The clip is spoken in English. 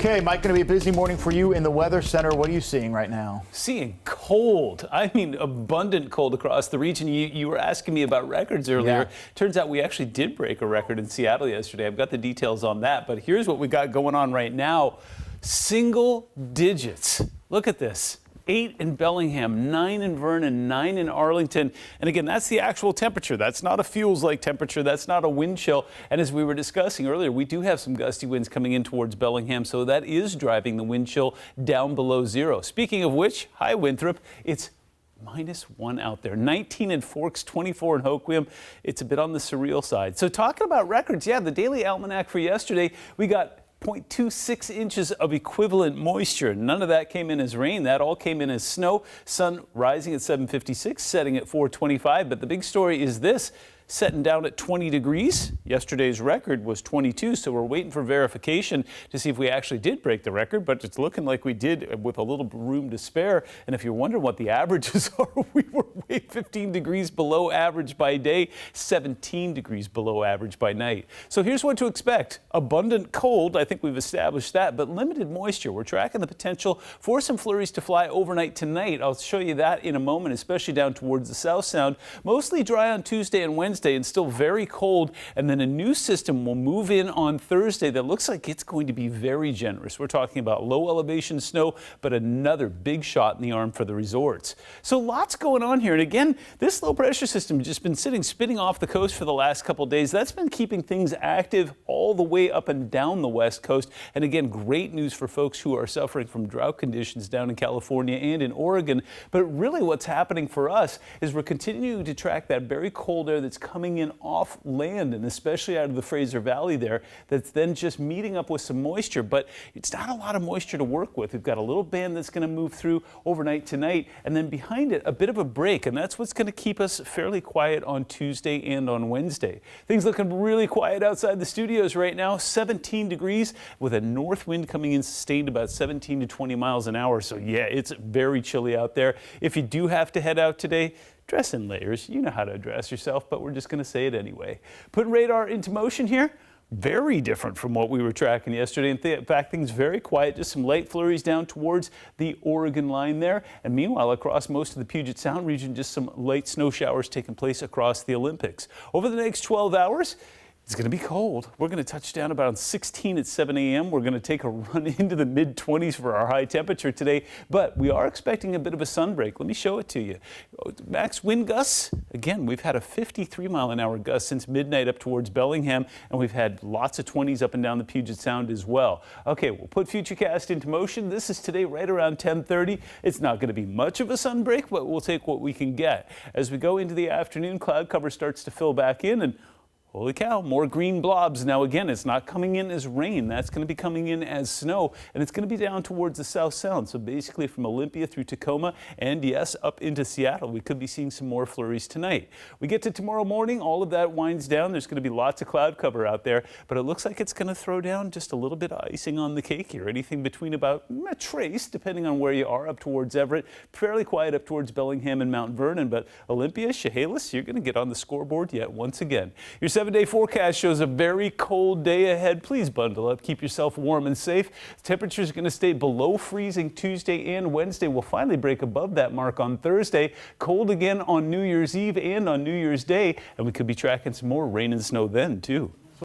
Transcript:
Okay, Mike, going to be a busy morning for you in the Weather Center. What are you seeing right now? Seeing cold. I mean, abundant cold across the region. You were asking me about records earlier. Yeah. Turns out we actually did break a record in Seattle yesterday. I've got the details on that, but here's what we got going on right now. Single digits. Look at this. 8 in Bellingham, 9 in Vernon, 9 in Arlington. And again, that's the actual temperature. That's not a feels-like temperature. That's not a wind chill. And as we were discussing earlier, we do have some gusty winds coming in towards Bellingham, so that is driving the wind chill down below zero. Speaking of which, hi Winthrop, it's -1 out there. 19 in Forks, 24 in Hoquiam. It's a bit on the surreal side. So talking about records, yeah, the daily almanac for yesterday, we got 0.26 inches of equivalent moisture. None of that came in as rain. That all came in as snow. Sun rising at 7:56, setting at 4:25. But the big story is this. Setting down at 20 degrees. Yesterday's record was 22, so we're waiting for verification to see if we actually did break the record, but it's looking like we did with a little room to spare. And if you're wondering what the averages are, we were way 15 degrees below average by day, 17 degrees below average by night. So here's what to expect. Abundant cold, I think we've established that, but limited moisture. We're tracking the potential for some flurries to fly overnight tonight. I'll show you that in a moment, especially down towards the South Sound. Mostly dry on Tuesday and Wednesday, and still very cold, and then a new system will move in on Thursday that looks like it's going to be very generous. We're talking about low elevation snow, but another big shot in the arm for the resorts. So lots going on here, and again, this low pressure system has just been spinning off the coast for the last couple days. That's been keeping things active all the way up and down the west coast, and again, great news for folks who are suffering from drought conditions down in California and in Oregon. But really what's happening for us is we're continuing to track that very cold air that's coming in off land, and especially out of the Fraser Valley there, that's then just meeting up with some moisture, but it's not a lot of moisture to work with. We've got a little band that's going to move through overnight tonight, and then behind it a bit of a break, and that's what's going to keep us fairly quiet on Tuesday and on Wednesday. Things looking really quiet outside the studios right now. 17 degrees with a north wind coming in sustained about 17 to 20 miles an hour. So yeah, it's very chilly out there. If you do have to head out today, dress in layers. You know how to dress yourself, but we're just going to say it anyway. Putting radar into motion here. Very different from what we were tracking yesterday. In fact, things very quiet, just some light flurries down towards the Oregon line there. And meanwhile, across most of the Puget Sound region, just some light snow showers taking place across the Olympics. Over the next 12 hours, it's going to be cold. We're going to touch down about 16 at 7 a.m. We're going to take a run into the mid-20s for our high temperature today, but we are expecting a bit of a sunbreak. Let me show it to you. Max wind gusts, again, we've had a 53-mile-an-hour gust since midnight up towards Bellingham, and we've had lots of 20s up and down the Puget Sound as well. Okay, we'll put Futurecast into motion. This is today right around 10:30. It's not going to be much of a sunbreak, but we'll take what we can get. As we go into the afternoon, cloud cover starts to fill back in, and holy cow, more green blobs. Now again, it's not coming in as rain. That's going to be coming in as snow, and it's going to be down towards the South Sound. So basically from Olympia through Tacoma and yes, up into Seattle, we could be seeing some more flurries tonight. We get to tomorrow morning, all of that winds down. There's going to be lots of cloud cover out there, but it looks like it's going to throw down just a little bit of icing on the cake here. Anything between about a trace, depending on where you are, up towards Everett. Fairly quiet up towards Bellingham and Mount Vernon, but Olympia, Chehalis, you're going to get on the scoreboard yet once again. Your 7-day forecast shows a very cold day ahead. Please bundle up, keep yourself warm and safe. Temperatures are going to stay below freezing Tuesday and Wednesday. We'll finally break above that mark on Thursday. Cold again on New Year's Eve and on New Year's Day, and we could be tracking some more rain and snow then too.